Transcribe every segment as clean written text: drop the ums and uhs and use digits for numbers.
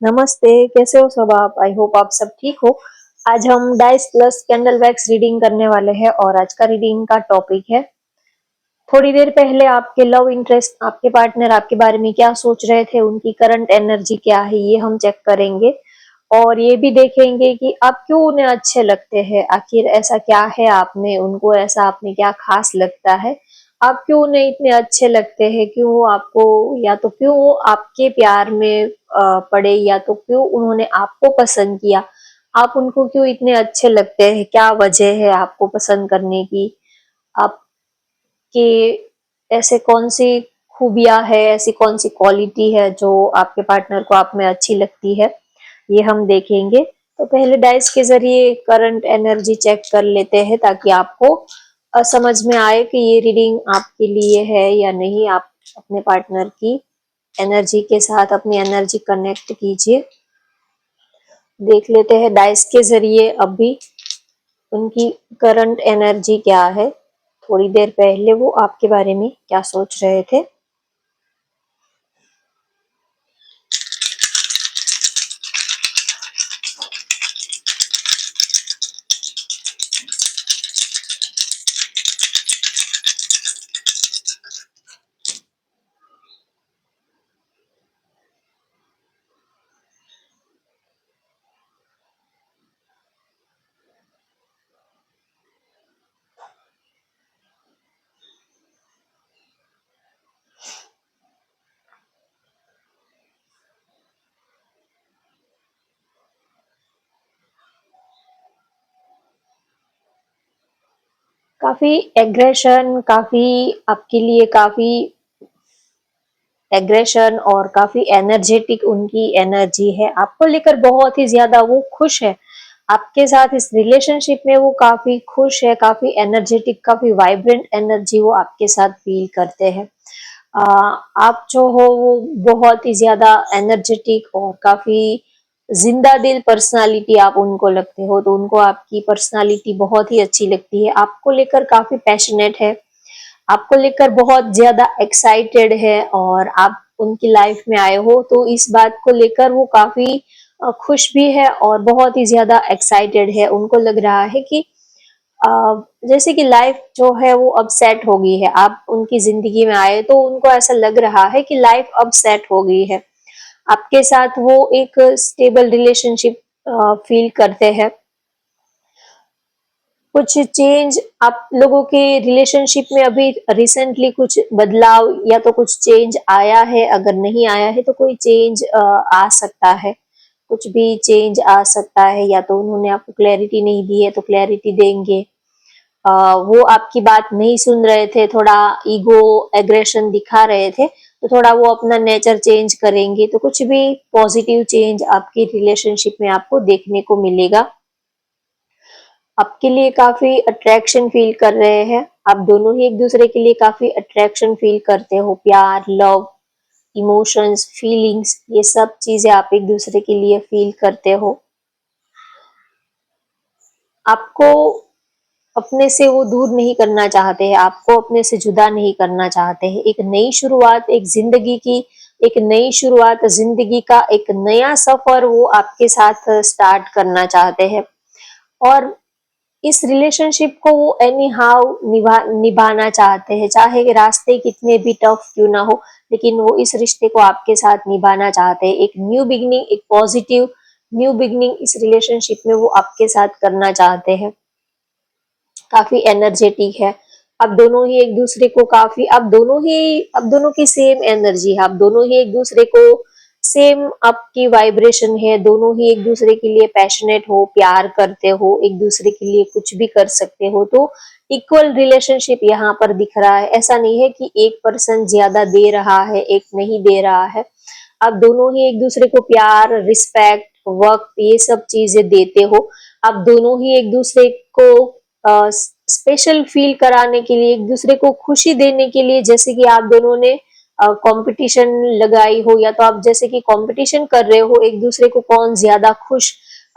नमस्ते, कैसे हो सब आप? आई होप आप सब ठीक हो। आज हम dice plus candle wax reading करने वाले हैं और आज का रीडिंग का टॉपिक है थोड़ी देर पहले आपके लव इंटरेस्ट, आपके पार्टनर आपके बारे में क्या सोच रहे थे, उनकी करंट एनर्जी क्या है, ये हम चेक करेंगे। और ये भी देखेंगे कि आप क्यों उन्हें अच्छे लगते हैं, आखिर ऐसा क्या है आप में, उनको ऐसा आप में क्या खास लगता है, आप क्यों उन्हें इतने अच्छे लगते हैं, क्यों वो आपको, या तो क्यों वो आपके प्यार में पड़े, या तो क्यों उन्होंने आपको पसंद किया, आप उनको क्यों इतने अच्छे लगते हैं, क्या वजह है आपको पसंद करने की, आप कि ऐसे कौन सी खूबियां है, ऐसी कौन सी क्वालिटी है जो आपके पार्टनर को आप में अच्छी लगती है, ये हम देखेंगे। तो पहले डाइस के जरिए करंट एनर्जी चेक कर लेते हैं ताकि आपको समझ में आए कि ये रीडिंग आपके लिए है या नहीं। आप अपने पार्टनर की एनर्जी के साथ अपनी एनर्जी कनेक्ट कीजिए। देख लेते हैं डाइस के जरिए अभी उनकी करंट एनर्जी क्या है, थोड़ी देर पहले वो आपके बारे में क्या सोच रहे थे। काफी एग्रेशन, काफी आपके लिए काफी एग्रेशन और काफी एनर्जेटिक उनकी एनर्जी है, आपको लेकर बहुत ही ज्यादा वो खुश है। आपके साथ इस रिलेशनशिप में वो काफी खुश है, काफी एनर्जेटिक, काफी वाइब्रेंट एनर्जी वो आपके साथ फील करते हैं। आ, आप जो हो वो बहुत ही ज्यादा एनर्जेटिक और काफी जिंदा दिल पर्सनालिटी आप उनको लगते हो, तो उनको आपकी पर्सनालिटी बहुत ही अच्छी लगती है, आपको लेकर काफी पैशनेट है, आपको लेकर बहुत ज्यादा एक्साइटेड है और आप उनकी लाइफ में आए हो तो इस बात को लेकर वो काफी खुश भी है और बहुत ही ज्यादा एक्साइटेड है। उनको लग रहा है कि अ, जैसे कि लाइफ जो है वो अब सेट हो गई है, आप उनकी जिंदगी में आए तो उनको ऐसा लग रहा है कि लाइफ अब सेट हो गई है, आपके साथ वो एक स्टेबल रिलेशनशिप फील करते हैं। कुछ चेंज आप लोगों के रिलेशनशिप में अभी रिसेंटली कुछ बदलाव या तो कुछ चेंज आया है, अगर नहीं आया है तो कोई चेंज आ सकता है, कुछ भी चेंज आ सकता है, या तो उन्होंने आपको क्लैरिटी नहीं दी है तो क्लैरिटी देंगे। वो आपकी बात नहीं सुन रहे थे, थोड़ा ईगो एग्रेशन दिखा रहे थे, तो थोड़ा वो अपना नेचर चेंज करेंगे, तो कुछ भी पॉजिटिव चेंज आपकी रिलेशनशिप में आपको देखने को मिलेगा। आपके लिए काफी अट्रैक्शन फील कर रहे हैं, आप दोनों ही एक दूसरे के लिए काफी अट्रैक्शन फील करते हो, प्यार, लव, इमोशंस, फीलिंग्स, ये सब चीजें आप एक दूसरे के लिए फील करते हो। आपको अपने से वो दूर नहीं करना चाहते हैं, आपको अपने से जुदा नहीं करना चाहते हैं। एक नई शुरुआत, एक जिंदगी की एक नई शुरुआत, जिंदगी का एक नया सफर वो आपके साथ स्टार्ट करना चाहते हैं और इस रिलेशनशिप को वो एनी हाउ निभाना चाहते हैं, चाहे रास्ते कितने भी टफ क्यों ना हो, लेकिन वो इस रिश्ते को आपके साथ निभाना चाहते हैं। एक न्यू बिगनिंग, एक पॉजिटिव न्यू बिगनिंग इस रिलेशनशिप में वो आपके साथ करना चाहते हैं। काफी एनर्जेटिक है, आप दोनों ही एक दूसरे को काफी, आप दोनों की सेम एनर्जी है, आप दोनों ही एक दूसरे को सेम आपकी वाइब्रेशन है, दोनों ही एक दूसरे के लिए पैशनेट हो, प्यार करते हो, एक दूसरे के लिए कुछ भी कर सकते हो, तो इक्वल रिलेशनशिप यहाँ पर दिख रहा है। ऐसा नहीं है कि एक पर्सन ज्यादा दे रहा है, एक नहीं दे रहा है, आप दोनों ही एक दूसरे को प्यार, रिस्पेक्ट, वक्त, ये सब चीजें देते हो। आप दोनों ही एक दूसरे को स्पेशल फील कराने के लिए, एक दूसरे को खुशी देने के लिए, जैसे कि आप दोनों ने कंपटीशन लगाई हो, या तो आप जैसे कि कंपटीशन कर रहे हो एक दूसरे को, कौन ज्यादा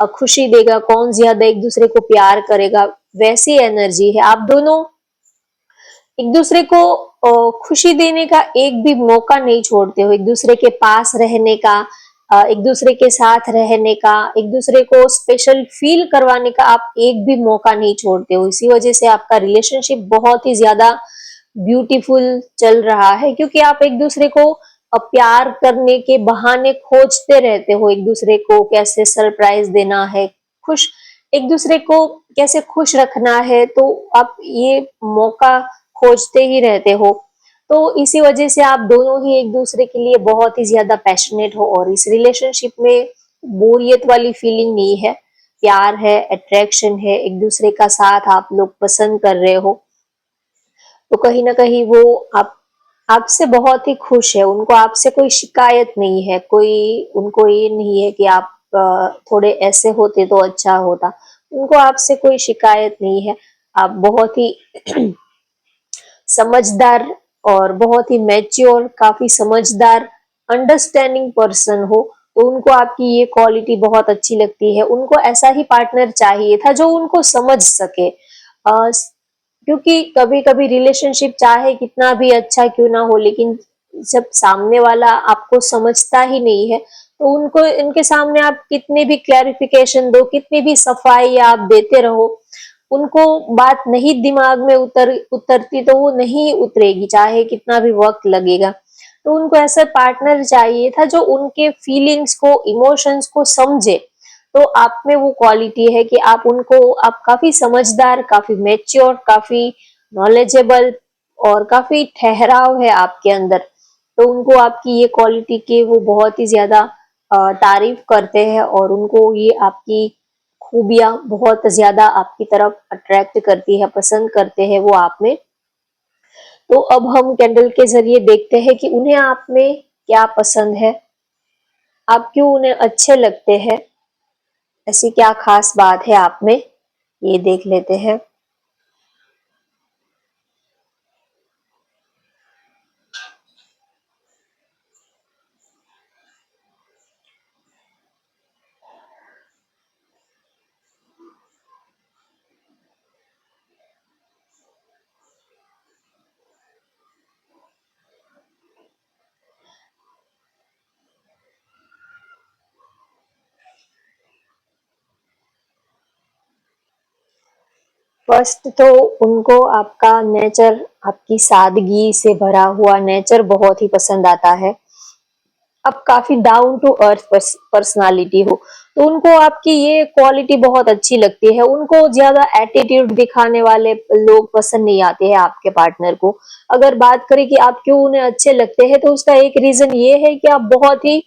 खुशी देगा, कौन ज्यादा एक दूसरे को प्यार करेगा, वैसी एनर्जी है। आप दोनों एक दूसरे को खुशी देने का एक भी मौका नहीं छोड़ते हो, एक दूसरे के पास रहने का, एक दूसरे के साथ रहने का, एक दूसरे को स्पेशल फील करवाने का आप एक भी मौका नहीं छोड़ते हो। इसी वजह से आपका रिलेशनशिप बहुत ही ज्यादा ब्यूटीफुल चल रहा है, क्योंकि आप एक दूसरे को प्यार करने के बहाने खोजते रहते हो। एक दूसरे को कैसे सरप्राइज देना है, खुश, एक दूसरे को कैसे खुश रखना है, तो आप ये मौका खोजते ही रहते हो। तो इसी वजह से आप दोनों ही एक दूसरे के लिए बहुत ही ज्यादा पैशनेट हो, और इस रिलेशनशिप में बोरियत वाली फीलिंग नहीं है, प्यार है, अट्रैक्शन है, एक दूसरे का साथ आप लोग पसंद कर रहे हो। तो कहीं ना कहीं वो आप आपसे बहुत ही खुश है, उनको आपसे कोई शिकायत नहीं है, कोई उनको ये नहीं है कि आप थोड़े ऐसे होते तो अच्छा होता, उनको आपसे कोई शिकायत नहीं है। आप बहुत ही समझदार और बहुत ही मैच्योर, काफी समझदार, अंडरस्टैंडिंग पर्सन हो, तो उनको आपकी ये क्वालिटी बहुत अच्छी लगती है। उनको ऐसा ही पार्टनर चाहिए था जो उनको समझ सके, क्योंकि कभी कभी रिलेशनशिप चाहे कितना भी अच्छा क्यों ना हो, लेकिन जब सामने वाला आपको समझता ही नहीं है, तो उनको इनके सामने आप कितने भी क्लैरिफिकेशन दो, कितनी भी सफाई आप देते रहो, उनको बात नहीं दिमाग में उतरती तो वो नहीं उतरेगी, चाहे कितना भी वक्त लगेगा। तो उनको ऐसा पार्टनर चाहिए था जो उनके फीलिंग्स को, इमोशंस को समझे। तो आप में वो क्वालिटी है कि आप काफी समझदार, काफी मैच्योर, काफी नॉलेजेबल और काफी ठहराव है आपके अंदर। तो उनको आपकी ये क्वालिटी के वो बहुत ही ज्यादा तारीफ करते हैं, और उनको ये आपकी खूबियां बहुत ज्यादा आपकी तरफ अट्रैक्ट करती है, पसंद करते हैं वो आप में। तो अब हम कैंडल के जरिए देखते हैं कि उन्हें आप में क्या पसंद है, आप क्यों उन्हें अच्छे लगते हैं, ऐसी क्या खास बात है आप में, ये देख लेते हैं। फर्स्ट तो उनको आपका नेचर, आपकी सादगी से भरा हुआ नेचर बहुत ही पसंद आता है। आप काफी डाउन टू अर्थ पर्सनालिटी हो, तो उनको आपकी ये क्वालिटी बहुत अच्छी लगती है। उनको ज्यादा एटीट्यूड दिखाने वाले लोग पसंद नहीं आते हैं आपके पार्टनर को। अगर बात करें कि आप क्यों उन्हें अच्छे लगते हैं, तो उसका एक रीजन ये है कि आप बहुत ही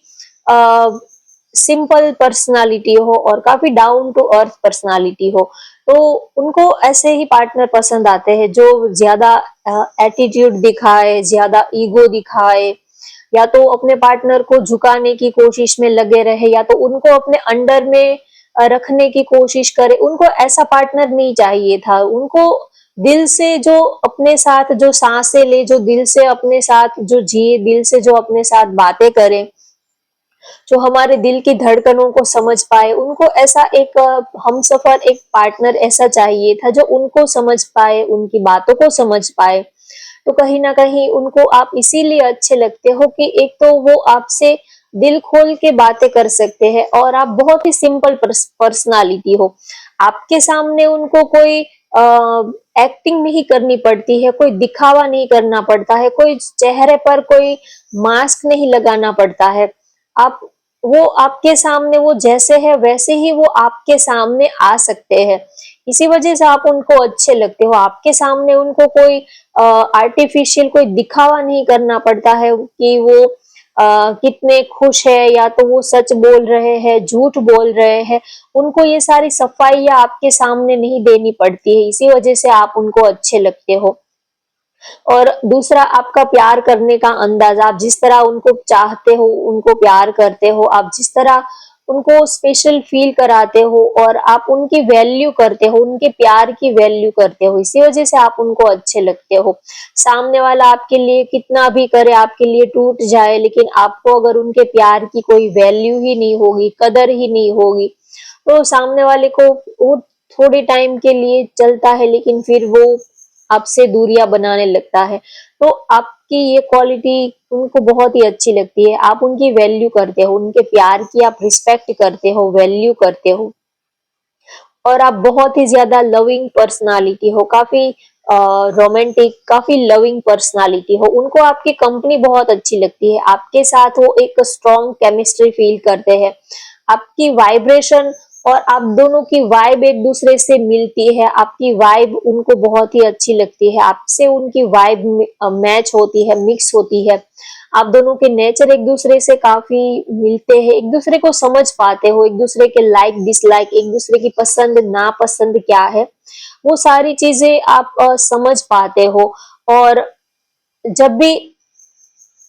सिंपल पर्सनालिटी हो और काफी डाउन टू अर्थ पर्सनालिटी हो। तो उनको ऐसे ही पार्टनर पसंद आते हैं जो ज्यादा एटीट्यूड दिखाए, ज्यादा ईगो दिखाए, या तो अपने पार्टनर को झुकाने की कोशिश में लगे रहे, या तो उनको अपने अंडर में रखने की कोशिश करे। उनको ऐसा पार्टनर नहीं चाहिए था। उनको दिल से जो अपने साथ जो सांसें ले, जो दिल से अपने साथ जो जिए, दिल से जो अपने साथ बातें करे, जो हमारे दिल की धड़कनों को समझ पाए, उनको ऐसा एक हमसफर, एक पार्टनर ऐसा चाहिए था जो उनको समझ पाए, उनकी बातों को समझ पाए। तो कहीं ना कहीं उनको आप इसीलिए अच्छे लगते हो कि एक तो वो आपसे दिल खोल के बातें कर सकते हैं, और आप बहुत ही सिंपल पर्सनालिटी हो। आपके सामने उनको कोई एक्टिंग नहीं करनी पड़ती है, कोई दिखावा नहीं करना पड़ता है, कोई चेहरे पर कोई मास्क नहीं लगाना पड़ता है। आप वो आपके सामने वो जैसे है वैसे ही वो आपके सामने आ सकते हैं। इसी वजह से आप उनको अच्छे लगते हो। आपके सामने उनको कोई आर्टिफिशियल कोई दिखावा नहीं करना पड़ता है कि वो कितने खुश है, या तो वो सच बोल रहे हैं, झूठ बोल रहे हैं। उनको ये सारी सफाइयां आपके सामने नहीं देनी पड़ती है। इसी वजह से आप उनको अच्छे लगते हो। और दूसरा, आपका प्यार करने का अंदाज, आप जिस तरह उनको चाहते हो, उनको प्यार करते हो, आप जिस तरह उनको स्पेशल फील कराते हो, और आप उनकी वैल्यू करते हो, उनके प्यार की वैल्यू करते हो, इसी वजह से आप उनको अच्छे लगते हो। सामने वाला आपके लिए कितना भी करे, आपके लिए टूट जाए, लेकिन आपको अगर उनके प्यार की कोई वैल्यू ही नहीं होगी, कदर ही नहीं होगी, तो सामने वाले को वो थोड़े टाइम के लिए चलता है, लेकिन फिर वो आपसे दूरियां बनाने लगता है। तो आप आपकी ये क्वालिटी उनको बहुत ही अच्छी लगती है, आप उनकी वैल्यू करते हो, उनके प्यार की आप रिस्पेक्ट करते हो, वैल्यू करते हो, और आप बहुत ही ज्यादा लविंग पर्सनालिटी हो, काफी रोमांटिक, काफी लविंग पर्सनालिटी हो, उनको आपकी कंपनी बहुत अच्छी लगती है, आपके साथ वो एक स्ट्रॉन्ग केमिस्ट्री फील करते हैं, आपकी वाइब्रेशन और आप दोनों की वाइब एक दूसरे से मिलती है, आपकी वाइब उनको बहुत ही अच्छी लगती है, आपसे उनकी वाइब मैच होती है, मिक्स होती है, आप दोनों के नेचर एक दूसरे से काफी मिलते हैं, एक दूसरे को समझ पाते हो, एक दूसरे के लाइक डिसलाइक, एक दूसरे की पसंद नापसंद क्या है, वो सारी चीजें आप समझ पाते हो। और जब भी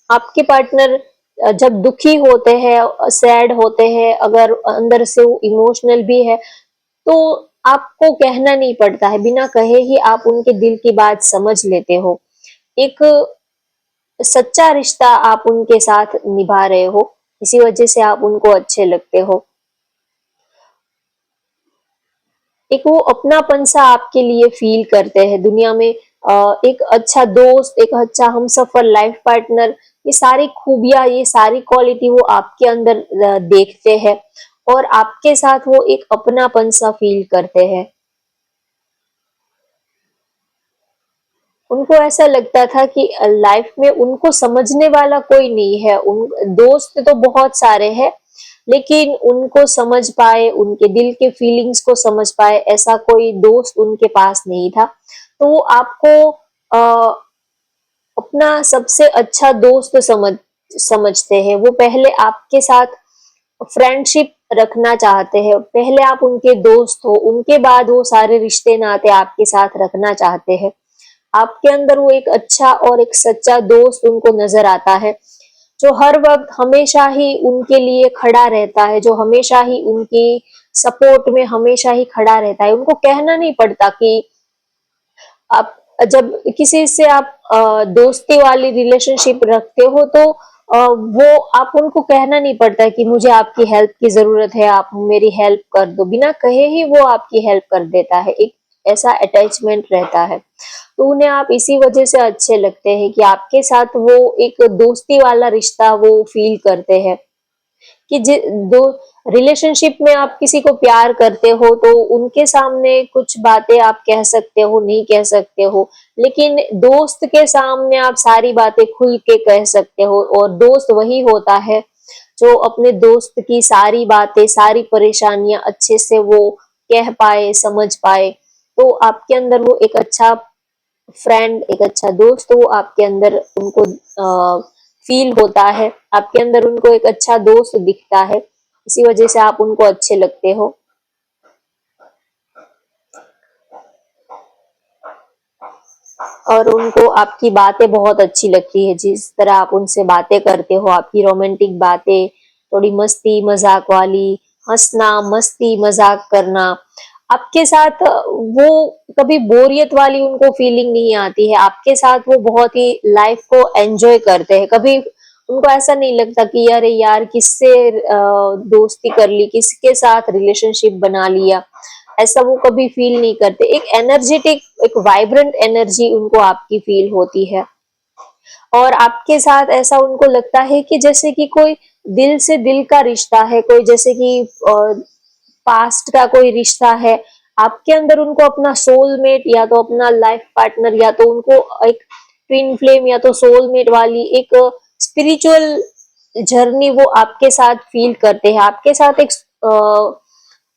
आपके पार्टनर जब दुखी होते हैं, सैड होते हैं, अगर अंदर से वो इमोशनल भी है, तो आपको कहना नहीं पड़ता है, बिना कहे ही आप उनके दिल की बात समझ लेते हो। एक सच्चा रिश्ता आप उनके साथ निभा रहे हो, इसी वजह से आप उनको अच्छे लगते हो। एक वो अपनापन सा आपके लिए फील करते हैं दुनिया में। एक अच्छा दोस्त, एक अच्छा हमसफर, लाइफ पार्टनर, ये सारी खूबियां, ये सारी क्वालिटी वो आपके अंदर देखते हैं, और आपके साथ वो एक अपनापन सा फील करते हैं। उनको ऐसा लगता था कि लाइफ में उनको समझने वाला कोई नहीं है, उन दोस्त तो बहुत सारे हैं, लेकिन उनको समझ पाए, उनके दिल के फीलिंग्स को समझ पाए, ऐसा कोई दोस्त उनके पास नहीं था। तो वो आपको अपना सबसे अच्छा दोस्त समझते हैं। वो पहले आपके साथ फ्रेंडशिप रखना चाहते हैं, पहले आप उनके दोस्त हो, उनके बाद वो सारे रिश्ते नाते आपके साथ रखना चाहते हैं। आपके अंदर वो एक अच्छा और एक सच्चा दोस्त उनको नजर आता है, जो हर वक्त हमेशा ही उनके लिए खड़ा रहता है, जो हमेशा ही उनकी सपोर्ट में हमेशा ही खड़ा रहता है। उनको कहना नहीं पड़ता कि आप जब किसी से आप दोस्ती वाली रिलेशनशिप रखते हो, तो वो आप उनको कहना नहीं पड़ता कि मुझे आपकी हेल्प की जरूरत है, आप मेरी हेल्प कर दो, बिना कहे ही वो आपकी हेल्प कर देता है, एक ऐसा अटैचमेंट रहता है। तो उन्हें आप इसी वजह से अच्छे लगते हैं कि आपके साथ वो एक दोस्ती वाला रिश्ता वो फील करते हैं, कि दो रिलेशनशिप में आप किसी को प्यार करते हो तो उनके सामने कुछ बातें आप कह सकते हो, नहीं कह सकते हो, लेकिन दोस्त के सामने आप सारी बातें खुल के कह सकते हो, और दोस्त वही होता है जो अपने दोस्त की सारी बातें, सारी परेशानियां अच्छे से वो कह पाए, समझ पाए। तो आपके अंदर वो एक अच्छा फ्रेंड, एक अच्छा दोस्त, वो आपके अंदर उनको फील होता है, आपके अंदर उनको एक अच्छा दोस्त दिखता है, इसी वजह से आप उनको अच्छे लगते हो। और उनको आपकी बातें बहुत अच्छी लगती है, जिस तरह आप उनसे बातें करते हो, आपकी रोमांटिक बातें, थोड़ी मस्ती मजाक वाली, हंसना, मस्ती मजाक करना, आपके साथ वो कभी बोरियत वाली उनको फीलिंग नहीं आती है, आपके साथ वो बहुत ही लाइफ को एंजॉय करते हैं, कभी उनको ऐसा नहीं लगता कि अरे यार किससे दोस्ती कर ली, किसके साथ रिलेशनशिप बना लिया, ऐसा वो कभी फील नहीं करते। एक एनर्जेटिक, एक वाइब्रेंट एनर्जी उनको आपकी फील होती है, और आपके साथ ऐसा उनको लगता है कि जैसे कि कोई दिल से दिल का रिश्ता है, कोई जैसे कि पास्ट का कोई रिश्ता है। आपके अंदर उनको अपना सोलमेट, या तो अपना लाइफ पार्टनर, या तो उनको एक ट्विन फ्लेम, या तो सोलमेट वाली एक स्पिरिचुअल जर्नी वो आपके साथ फील करते हैं, आपके साथ एक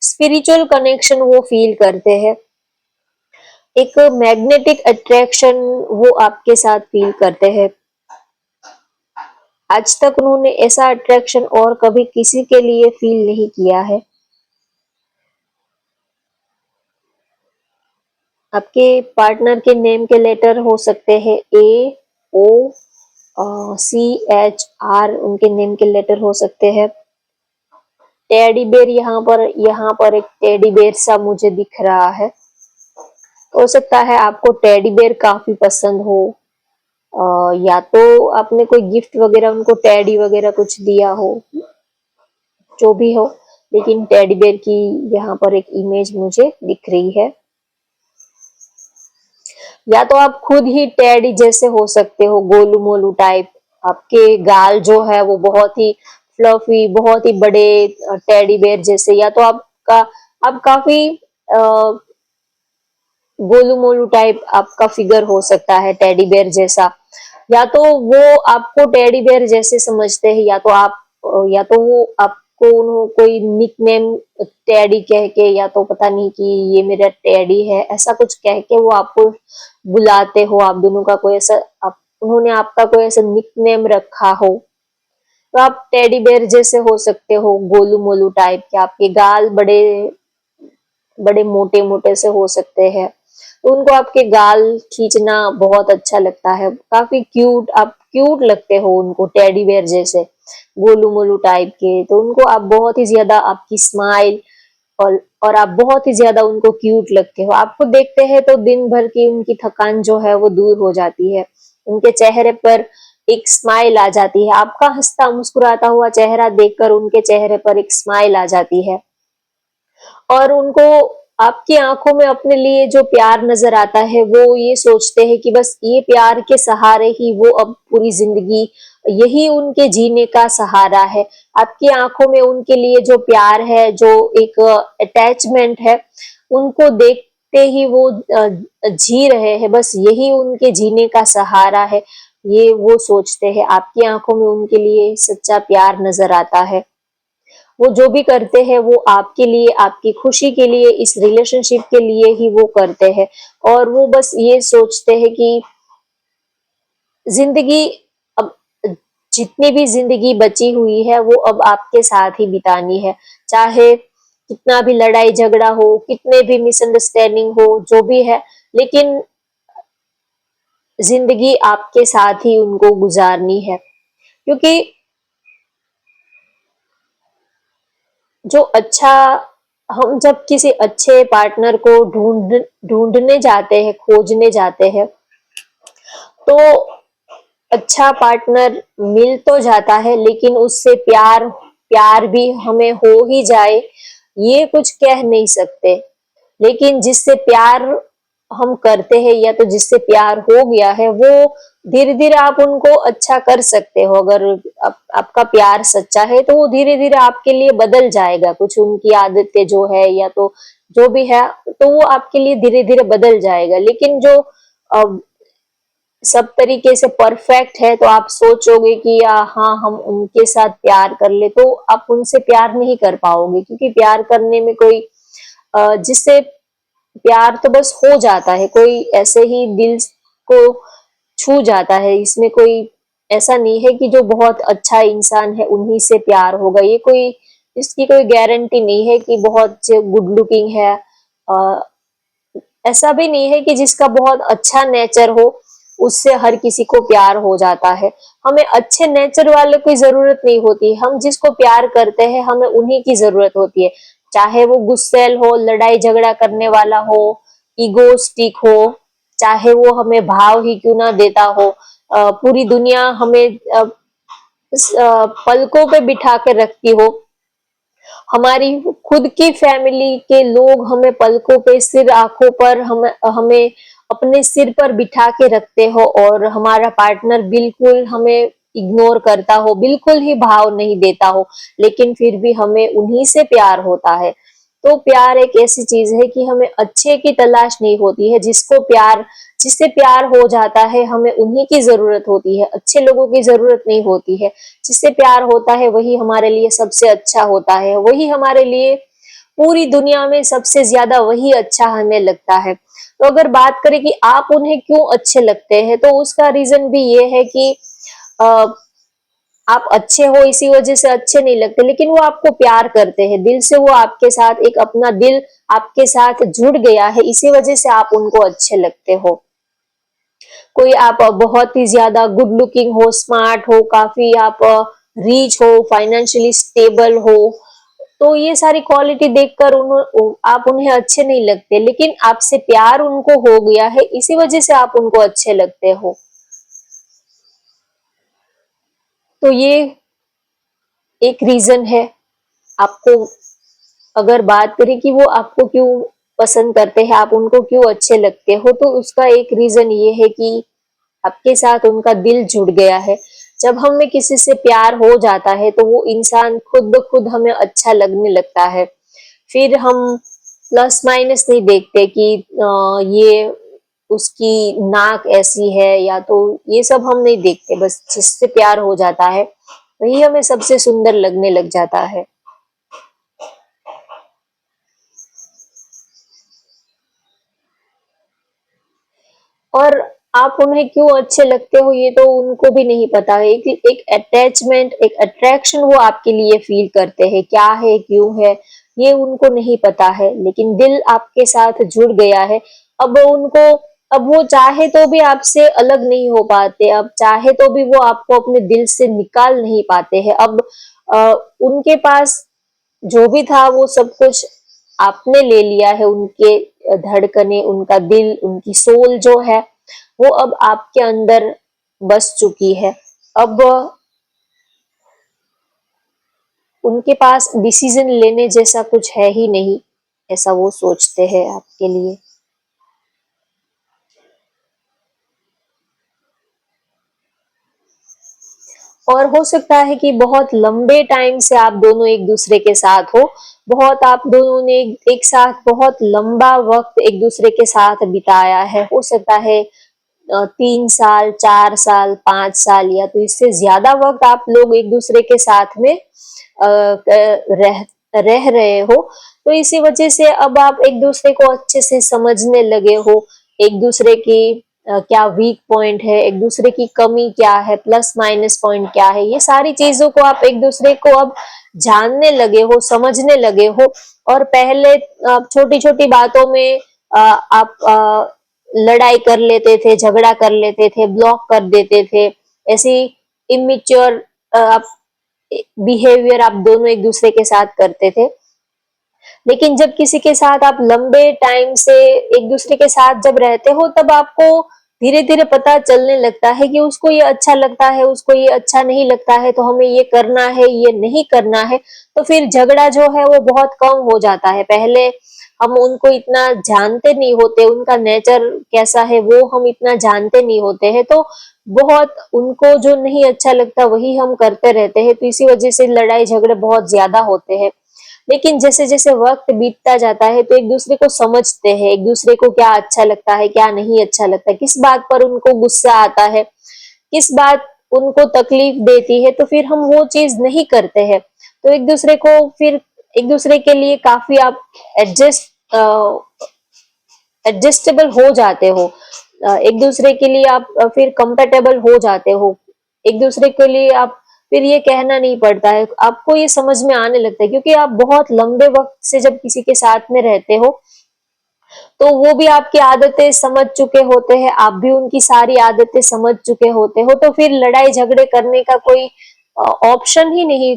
स्पिरिचुअल कनेक्शन वो फील करते हैं, एक मैग्नेटिक अट्रैक्शन वो आपके साथ फील करते हैं। आज तक उन्होंने ऐसा अट्रैक्शन और कभी किसी के लिए फील नहीं किया है। आपके पार्टनर के नेम के लेटर हो सकते हैं AOCHR, उनके नेम के लेटर हो सकते हैं। टेडी बेर, यहाँ पर एक टेडी बेर सा मुझे दिख रहा है, हो सकता है आपको टेडी बेर काफी पसंद हो, या तो आपने कोई गिफ्ट वगैरह उनको टेडी वगैरह कुछ दिया हो, जो भी हो, लेकिन टेडी बेर की यहाँ पर एक इमेज मुझे दिख रही है। या तो आप खुद ही टेडी जैसे हो सकते हो, गोलू मोलू टाइप। आपके गाल जो है वो बहुत ही फ्लफी, बहुत ही बड़े टेडी बेयर जैसे, या तो आपका आप काफी गोलू मोलू टाइप आपका फिगर हो सकता है टेडी बेयर जैसा। या तो वो आपको टेडी बेयर जैसे समझते हैं, या तो आप या तो वो आपको कोई निकनेम टेडी कह के, या तो पता नहीं कि ये मेरा टेडी है ऐसा कुछ कह के वो आपको बुलाते हो। आप दोनों का कोई ऐसा आप उन्होंने आपका कोई ऐसा निकनेम रखा हो, तो आप टेडी बेयर जैसे हो सकते हो, गोलू मोलू टाइप के। आपके गाल बड़े बड़े मोटे मोटे से हो सकते हैं, तो उनको आपके गाल खींचना बहुत अच्छा लगता है, काफी क्यूट, आप क्यूट लगते हो उनको टेडी बेयर जैसे, गोलू मोलू टाइप के। तो उनको आप बहुत ही ज्यादा, आपकी स्माइल और आप बहुत ही ज्यादा उनको क्यूट लगते हो। आपको देखते हैं तो दिन भर की उनकी थकान जो है वो दूर हो जाती है, उनके चेहरे पर एक स्माइल आ जाती है। आपका हंसता मुस्कुराता हुआ चेहरा देखकर उनके चेहरे पर एक स्माइल आ जाती है, और उनको आपकी आंखों में अपने लिए जो प्यार नजर आता है, वो ये सोचते हैं कि बस ये प्यार के सहारे ही वो अब पूरी जिंदगी, यही उनके जीने का सहारा है। आपकी आंखों में उनके लिए जो प्यार है, जो एक अटैचमेंट है, उनको देखते ही वो जी रहे हैं, बस यही उनके जीने का सहारा है, ये वो सोचते हैं। आपकी आंखों में उनके लिए सच्चा प्यार नजर आता है। वो जो भी करते हैं वो आपके लिए, आपकी खुशी के लिए, इस रिलेशनशिप के लिए ही वो करते हैं, और वो बस ये सोचते हैं कि जिंदगी अब, जितनी भी जिंदगी बची हुई है वो अब आपके साथ ही बितानी है। चाहे कितना भी लड़ाई झगड़ा हो, कितने भी मिसअंडरस्टैंडिंग हो, जो भी है, लेकिन जिंदगी आपके साथ ही उनको गुजारनी है। क्योंकि जो अच्छा, हम जब किसी अच्छे पार्टनर को ढूंढने जाते हैं, खोजने जाते हैं, तो अच्छा पार्टनर मिल तो जाता है, लेकिन उससे प्यार प्यार भी हमें हो ही जाए, ये कुछ कह नहीं सकते। लेकिन जिससे प्यार हम करते हैं, या तो जिससे प्यार हो गया है, वो धीरे धीरे आप उनको अच्छा कर सकते हो। अगर आपका प्यार सच्चा है तो वो धीरे धीरे आपके लिए बदल जाएगा, कुछ उनकी आदतें जो है, या तो जो भी है, तो वो आपके लिए धीरे धीरे बदल जाएगा। लेकिन जो सब तरीके से परफेक्ट है, तो आप सोचोगे कि या हाँ हम उनके साथ प्यार कर ले, तो आप उनसे प्यार नहीं कर पाओगे। क्योंकि प्यार करने में कोई जिससे प्यार तो बस हो जाता है, कोई ऐसे ही दिल को छू जाता है, इसमें कोई ऐसा नहीं है कि जो बहुत अच्छा इंसान है उन्हीं से प्यार होगा। ये कोई, इसकी कोई गारंटी नहीं है कि बहुत जो गुड लुकिंग है, ऐसा भी नहीं है कि जिसका बहुत अच्छा नेचर हो उससे हर किसी को प्यार हो जाता है। हमें अच्छे नेचर वाले की जरूरत नहीं होती, हम जिसको प्यार करते हैं हमें उन्हीं की जरूरत होती है। चाहे वो गुस्सैल हो, लड़ाई झगड़ा करने वाला हो, ईगोस्टिक हो, चाहे वो हमें भाव ही क्यों ना देता हो, पूरी दुनिया हमें पलकों पे बिठा के रखती हो, हमारी खुद की फैमिली के लोग हमें पलकों पे, सिर आंखों पर हमें अपने सिर पर बिठा के रखते हो, और हमारा पार्टनर बिल्कुल हमें इग्नोर करता हो, बिल्कुल ही भाव नहीं देता हो, लेकिन फिर भी हमें उन्हीं से प्यार होता है। तो प्यार एक ऐसी चीज है कि हमें अच्छे की तलाश नहीं होती है, जिससे प्यार हो जाता है हमें उन्हीं की जरूरत होती है, अच्छे लोगों की जरूरत नहीं होती है। जिससे प्यार होता है वही हमारे लिए सबसे अच्छा होता है, वही हमारे लिए पूरी दुनिया में सबसे ज्यादा वही अच्छा हमें लगता है। तो अगर बात करें कि आप उन्हें क्यों अच्छे लगते हैं, तो उसका रीजन भी ये है कि आ, आप अच्छे हो इसी वजह से अच्छे नहीं लगते, लेकिन वो आपको प्यार करते हैं दिल से, वो आपके साथ एक अपना दिल आपके साथ जुड़ गया है, इसी वजह से आप उनको अच्छे लगते हो। कोई आप बहुत ही ज्यादा गुड लुकिंग हो, स्मार्ट हो, काफी आप रीच हो, फाइनेंशियली स्टेबल हो, तो ये सारी क्वालिटी देखकर आप उन्हें अच्छे नहीं लगते, लेकिन आपसे प्यार उनको हो गया है, इसी वजह से आप उनको अच्छे लगते हो। तो ये एक रीजन है। आपको अगर बात करें कि वो आपको क्यों पसंद करते हैं, आप उनको क्यों अच्छे लगते हो, तो उसका एक रीजन ये है कि आपके साथ उनका दिल जुड़ गया है। जब हमें किसी से प्यार हो जाता है तो वो इंसान खुद ब खुद हमें अच्छा लगने लगता है। फिर हम प्लस माइनस नहीं देखते कि ये उसकी नाक ऐसी है या तो ये सब हम नहीं देखते, बस जिससे प्यार हो जाता है वही हमें सबसे सुंदर लगने लग जाता है। और आप उन्हें क्यों अच्छे लगते हो ये तो उनको भी नहीं पता है। एक अटैचमेंट, एक अट्रैक्शन वो आपके लिए फील करते हैं, क्या है क्यों है ये उनको नहीं पता है, लेकिन दिल आपके साथ जुड़ गया है। अब उनको, अब वो चाहे तो भी आपसे अलग नहीं हो पाते, अब चाहे तो भी वो आपको अपने दिल से निकाल नहीं पाते हैं। अब उनके पास जो भी था वो सब कुछ आपने ले लिया है, उनके धड़कने, उनका दिल, उनकी सोल जो है वो अब आपके अंदर बस चुकी है। अब उनके पास डिसीजन लेने जैसा कुछ है ही नहीं, ऐसा वो सोचते हैं आपके लिए। और हो सकता है कि बहुत लंबे टाइम से आप दोनों एक दूसरे के साथ हो, बहुत आप दोनों ने एक साथ बहुत लंबा वक्त एक दूसरे के साथ बिताया है। हो सकता है 3 साल, 4 साल, 5 साल या तो इससे ज्यादा वक्त आप लोग एक दूसरे के साथ में रह रह रहे हो। तो इसी वजह से अब आप एक दूसरे को अच्छे से समझने लगे हो, एक दूसरे की क्या वीक पॉइंट है, एक दूसरे की कमी क्या है, प्लस माइनस पॉइंट क्या है, ये सारी चीजों को आप एक दूसरे को अब जानने लगे हो, समझने लगे हो। और पहले छोटी छोटी बातों में आप लड़ाई कर लेते थे, झगड़ा कर लेते थे, ब्लॉक कर देते थे, ऐसी इमेच्योर आप बिहेवियर आप दोनों एक दूसरे के साथ करते थे। लेकिन जब किसी के साथ आप लंबे टाइम से एक दूसरे के साथ जब रहते हो तब आपको धीरे धीरे पता चलने लगता है कि उसको ये अच्छा लगता है, उसको ये अच्छा नहीं लगता है, तो हमें ये करना है, ये नहीं करना है। तो फिर झगड़ा जो है वो बहुत कम हो जाता है। पहले हम उनको इतना जानते नहीं होते, उनका नेचर कैसा है वो हम इतना जानते नहीं होते हैं, तो बहुत उनको जो नहीं अच्छा लगता वही हम करते रहते हैं, तो इसी वजह से लड़ाई झगड़े बहुत ज्यादा होते हैं। लेकिन जैसे जैसे वक्त बीतता जाता है तो एक दूसरे को समझते हैं, एक दूसरे को क्या अच्छा लगता है, क्या नहीं अच्छा लगता है, किस बात पर उनको गुस्सा आता है, किस बात उनको तकलीफ देती है, तो फिर हम वो चीज नहीं करते हैं। तो एक दूसरे को फिर एक दूसरे के लिए काफी आप एडजस्ट एडजस्टेबल हो जाते हो, एक दूसरे के लिए आप फिर कंफर्टेबल हो जाते हो, एक दूसरे के लिए आप फिर ये कहना नहीं पड़ता है, आपको ये समझ में आने लगता है क्योंकि आप बहुत लंबे वक्त से जब किसी के साथ में रहते हो तो वो भी आपकी आदतें समझ चुके होते हैं, आप भी उनकी सारी आदतें समझ चुके होते हो, तो फिर लड़ाई झगड़े करने का कोई ऑप्शन ही नहीं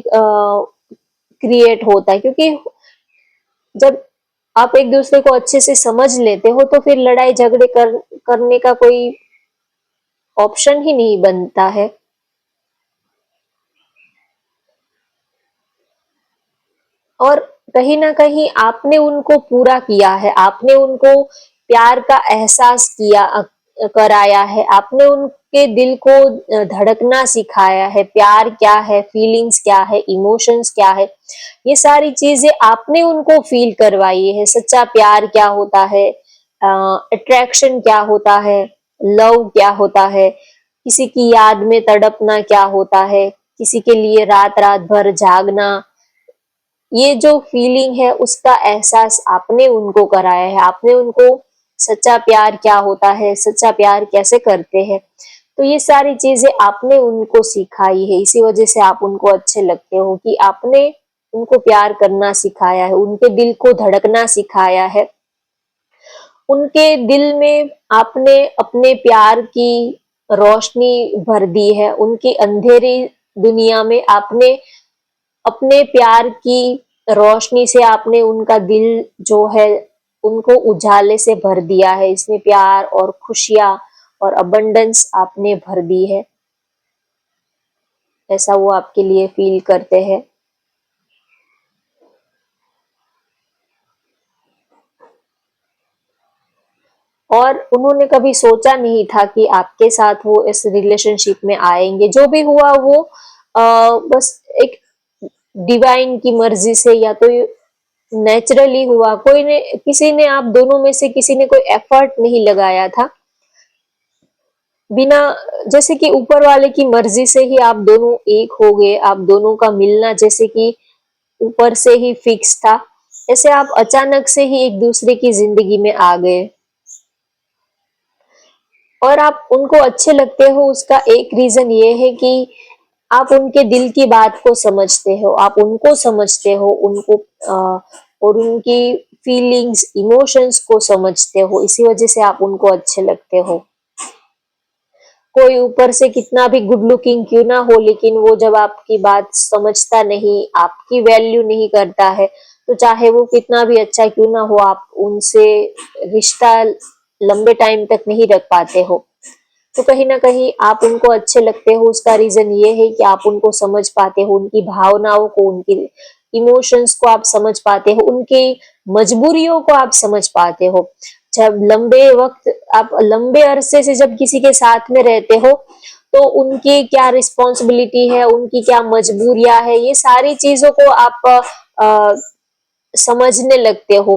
क्रिएट होता है। क्योंकि जब आप एक दूसरे को अच्छे से समझ लेते हो तो फिर लड़ाई झगड़े करने का कोई ऑप्शन ही नहीं बनता है। और कहीं ना कहीं आपने उनको पूरा किया है, आपने उनको प्यार का एहसास किया, कराया है, आपने उनके दिल को धड़कना सिखाया है, प्यार क्या है, फीलिंग्स क्या है, इमोशंस क्या है, ये सारी चीजें आपने उनको फील करवाई है। सच्चा प्यार क्या होता है, अट्रैक्शन क्या होता है, लव क्या होता है, किसी की याद में तड़पना क्या होता है, किसी के लिए रात रात भर जागना, ये जो फीलिंग है उसका एहसास आपने उनको कराया है, आपने उनको सच्चा प्यार क्या होता है, सच्चा प्यार कैसे करते हैं, तो ये सारी चीजें आपने उनको सिखाई है। इसी वजह से आप उनको अच्छे लगते हो कि आपने उनको प्यार करना सिखाया है, उनके दिल को धड़कना सिखाया है, उनके दिल में आपने अपने प्यार की रोशनी भर दी है, उनकी अंधेरी दुनिया में आपने अपने प्यार की रोशनी से आपने उनका दिल जो है उनको उजाले से भर दिया है, इसमें प्यार और खुशियां और अबंडेंस आपने भर दी है, ऐसा वो आपके लिए फील करते हैं। उन्होंने कभी सोचा नहीं था कि आपके साथ वो इस रिलेशनशिप में आएंगे। जो भी हुआ वो बस एक डिवाइन की मर्जी से या तो नेचुरली हुआ। कोई ने किसी ने आप दोनों में से किसी ने कोई एफर्ट नहीं लगाया था। बिना जैसे कि ऊपर वाले की मर्जी से ही आप दोनों एक हो गए। आप दोनों का मिलना जैसे कि ऊपर से ही फिक्स था, ऐसे आप अचानक से ही एक दूसरे की जिंदगी में आ गए और आप उनको अच्छे लगते हो। उसका एक रीजन ये है कि आप उनके दिल की बात को समझते हो, आप उनको समझते हो, उनको और उनकी फीलिंग्स इमोशंस को समझते हो। इसी वजह से आप उनको अच्छे लगते हो। कोई ऊपर से कितना भी गुड लुकिंग क्यों ना हो, लेकिन वो जब आपकी बात समझता नहीं, आपकी वैल्यू नहीं करता है, तो चाहे वो कितना भी अच्छा क्यों ना हो, आप उनसे रिश्ता लंबे टाइम तक नहीं रख पाते हो। तो कहीं ना कहीं आप उनको अच्छे लगते हो। उसका रीजन ये है कि आप उनको समझ पाते हो, उनकी भावनाओं को, उनकी इमोशंस को आप समझ पाते हो, उनकी मजबूरियों को आप समझ पाते हो। जब लंबे वक्त आप लंबे अरसे से जब किसी के साथ में रहते हो, तो उनकी क्या रिस्पॉन्सिबिलिटी है, उनकी क्या मजबूरियां है, ये सारी चीजों को आप अ, समझने लगते हो।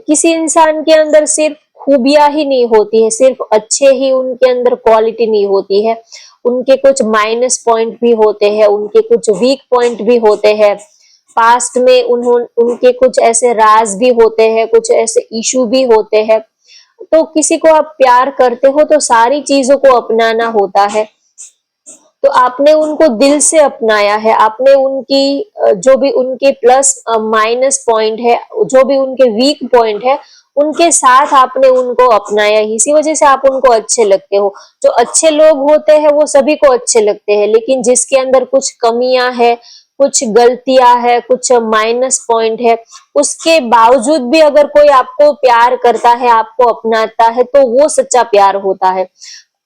किसी इंसान के अंदर सिर्फ खूबियां ही नहीं होती है, सिर्फ अच्छे ही उनके अंदर क्वालिटी नहीं होती है, उनके कुछ माइनस पॉइंट भी होते हैं, उनके कुछ वीक पॉइंट भी होते हैं। पास्ट में उनके कुछ ऐसे राज भी होते हैं, कुछ ऐसे इशू भी होते हैं। तो किसी को आप प्यार करते हो तो सारी चीजों को अपनाना होता है। तो आपने उनको दिल से अपनाया है, आपने उनकी जो भी उनके प्लस माइनस पॉइंट है, जो भी उनके वीक पॉइंट है, उनके साथ आपने उनको अपनाया। इसी वजह से आप उनको अच्छे लगते हो। जो अच्छे लोग होते हैं वो सभी को अच्छे लगते हैं, लेकिन जिसके अंदर कुछ कमियां है, कुछ गलतियां है, कुछ माइनस पॉइंट है, उसके बावजूद भी अगर कोई आपको प्यार करता है, आपको अपनाता है, तो वो सच्चा प्यार होता है।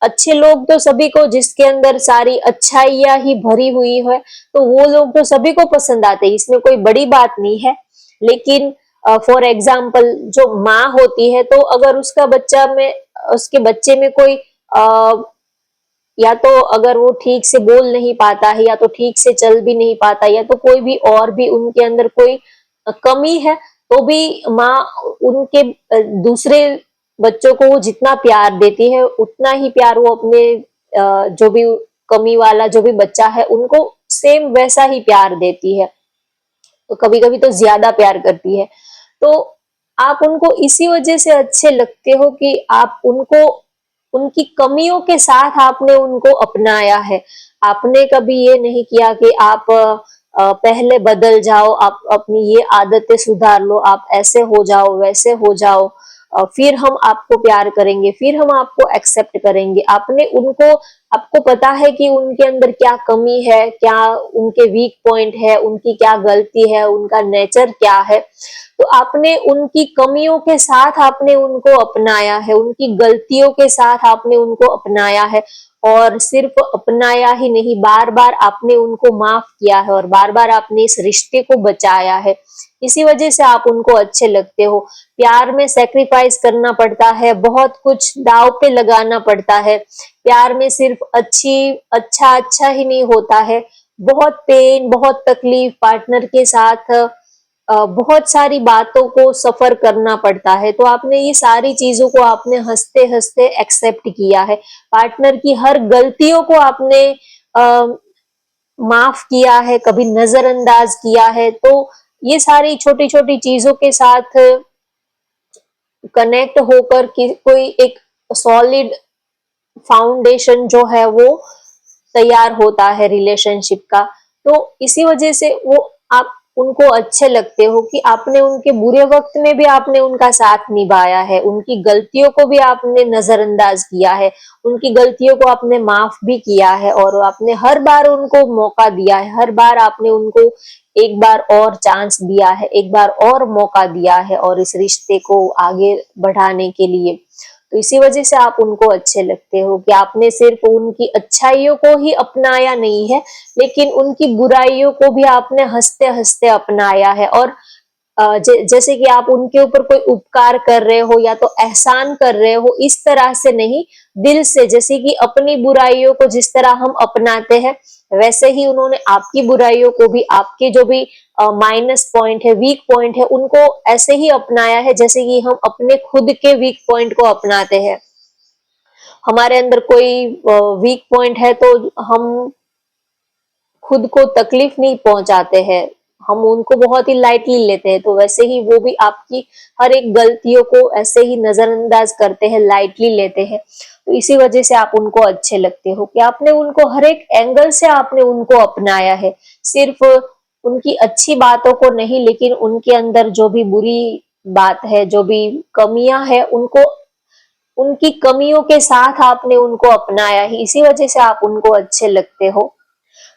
अच्छे लोग तो सभी को, जिसके अंदर सारी अच्छाइयां ही भरी हुई है, तो वो लोग तो सभी को पसंद आते हैं, इसमें कोई बड़ी बात नहीं है। लेकिन फॉर एग्जाम्पल जो माँ होती है, तो अगर उसका बच्चा में उसके बच्चे में कोई या तो अगर वो ठीक से बोल नहीं पाता है, या तो ठीक से चल भी नहीं पाता, या तो कोई भी और भी उनके अंदर कोई कमी है, तो भी माँ उनके दूसरे बच्चों को वो जितना प्यार देती है, उतना ही प्यार वो अपने जो भी कमी वाला जो भी बच्चा है उनको सेम वैसा ही प्यार देती है। तो कभी कभी तो ज्यादा प्यार करती है। तो आप उनको इसी वजह से अच्छे लगते हो कि आप उनको उनकी कमियों के साथ आपने उनको अपनाया है। आपने कभी ये नहीं किया कि आप पहले बदल जाओ, आप अपनी ये आदतें सुधार लो, आप ऐसे हो जाओ, वैसे हो जाओ, फिर हम आपको प्यार करेंगे, फिर हम आपको एक्सेप्ट करेंगे। आपने उनको, आपको पता है कि उनके अंदर क्या कमी है, क्या उनके वीक पॉइंट है, उनकी क्या गलती है, उनका नेचर क्या है। तो आपने उनकी कमियों के साथ आपने उनको अपनाया है, उनकी गलतियों के साथ आपने उनको अपनाया है। और सिर्फ अपनाया ही नहीं, बार बार आपने उनको माफ किया है और बार बार आपने इस रिश्ते को बचाया है। इसी वजह से आप उनको अच्छे लगते हो। प्यार में सेक्रीफाइस करना पड़ता है, बहुत कुछ दांव पे लगाना पड़ता है। प्यार में सिर्फ अच्छा अच्छा ही नहीं होता है, बहुत पेन, बहुत तकलीफ पार्टनर के साथ, बहुत सारी बातों को सफर करना पड़ता है। तो आपने ये सारी चीजों को आपने हंसते हंसते एक्सेप्ट किया है। पार्टनर की हर गलतियों को आपने माफ किया है, कभी नजरअंदाज किया है। तो ये सारी छोटी छोटी चीजों के साथ कनेक्ट होकर कि कोई एक सॉलिड फाउंडेशन जो है वो तैयार होता है रिलेशनशिप का। तो इसी वजह से वो आप उनको अच्छे लगते हो कि आपने उनके बुरे वक्त में भी आपने उनका साथ निभाया है, उनकी गलतियों को भी आपने नजरअंदाज किया है, उनकी गलतियों को आपने माफ भी किया है, और आपने हर बार उनको मौका दिया है, हर बार आपने उनको एक बार और चांस दिया है, एक बार और मौका दिया है, और इस रिश्ते को आगे बढ़ाने के लिए। तो इसी वजह से आप उनको अच्छे लगते हो कि आपने सिर्फ उनकी अच्छाइयों को ही अपनाया नहीं है, लेकिन उनकी बुराइयों को भी आपने हंसते हंसते अपनाया है। और जैसे कि आप उनके ऊपर कोई उपकार कर रहे हो या तो एहसान कर रहे हो, इस तरह से नहीं, दिल से। जैसे कि अपनी बुराइयों को जिस तरह हम अपनाते हैं, वैसे ही उन्होंने आपकी बुराइयों को भी, आपके जो भी माइनस पॉइंट है, वीक पॉइंट है, उनको ऐसे ही अपनाया है जैसे कि हम अपने खुद के वीक पॉइंट को अपनाते हैं। हमारे अंदर कोई वीक पॉइंट है तो हम खुद को तकलीफ नहीं पहुंचाते हैं, हम उनको बहुत ही लाइटली लेते हैं। तो वैसे ही वो भी आपकी हर एक गलतियों को ऐसे ही नजरअंदाज करते हैं, लाइटली लेते हैं। तो इसी वजह से आप उनको अच्छे लगते हो कि आपने उनको हर एक एंगल से आपने उनको अपनाया है, सिर्फ उनकी अच्छी बातों को नहीं, लेकिन उनके अंदर जो भी बुरी बात है, जो भी कमियां है, उनको, उनकी कमियों के साथ आपने उनको अपनाया ही, इसी वजह से आप उनको अच्छे लगते हो।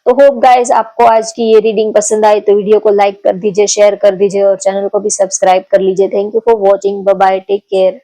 तो होप गाइस आपको आज की ये रीडिंग पसंद आई तो वीडियो को लाइक कर दीजिए, शेयर कर दीजिए और चैनल को भी सब्सक्राइब कर लीजिए। Thank you for watching, bye bye, take care.